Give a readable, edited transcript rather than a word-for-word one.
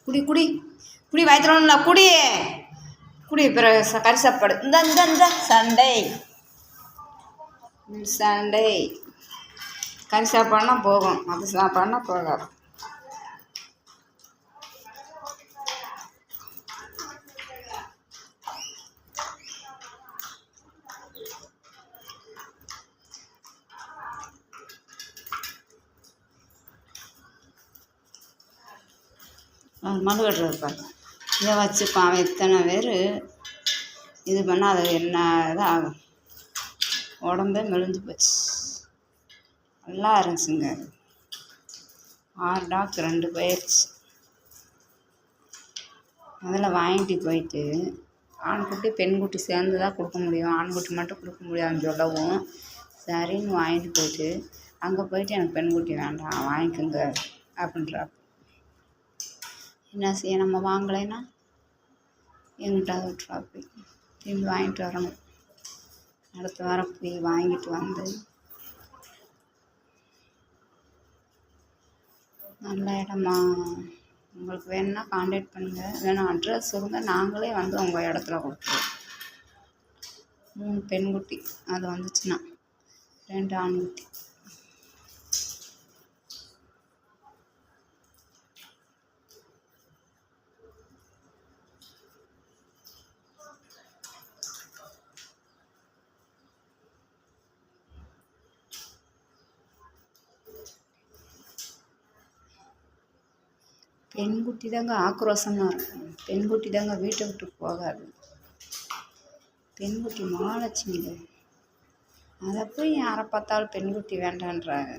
குடி குடி குடி வயிற்றுல குடி குடி பிறகு கறி சாப்பாடு இந்த இந்த இந்த சண்டை சண்டை கறி சாப்பாடுனா போகும், மற்ற சாப்பாடுனா போகாது. மது கட்டுறதுப்பார் இதை வச்சுப்பான். அவன் இத்தனை பேர் இது பண்ணால் அது என்ன இது ஆகும், உடம்பே மெலிஞ்சு போச்சு. நல்லா இருந்துச்சுங்க. 6 டாக்டர் 2 போயிடுச்சு. முதல்ல வாங்கிட்டு போயிட்டு ஆண்குட்டி பெண்குட்டி சேர்ந்து தான் கொடுக்க முடியும், ஆண்குட்டி மட்டும் கொடுக்க முடியாதுன்னு சொல்லவும் சரின்னு வாங்கிட்டு போயிட்டு அங்கே போயிட்டு எனக்கு பெண்குட்டி வேண்டாம் வாங்கிக்கோங்க அப்படின்றா. என்ன செய்ய, நம்ம வாங்கலைன்னா எங்கிட்ட விட்றா போய் திரும்பி வாங்கிட்டு வரணும். அடுத்த வாரம் போய் வாங்கிட்டு வந்து நல்ல இடமா உங்களுக்கு வேணும்னா கான்டாக்ட் பண்ணுங்கள், வேணும் அட்ரஸ் சொல்லுங்க, நாங்களே வந்து உங்கள் இடத்துல கொடுத்துருவோம். 3 பெண்குட்டி அது வந்துச்சுன்னா 2 ஆண்குட்டி. பெண்குட்டி தாங்க ஆக்ரோஷமாக இருக்கும், பெண்குட்டி தாங்க வீட்டை விட்டு போகாது. பெண்குட்டி மகாலட்சுமிங்க, அதை போய் யாரை பார்த்தாலும் பெண்குட்டி வேண்டான்றாங்க.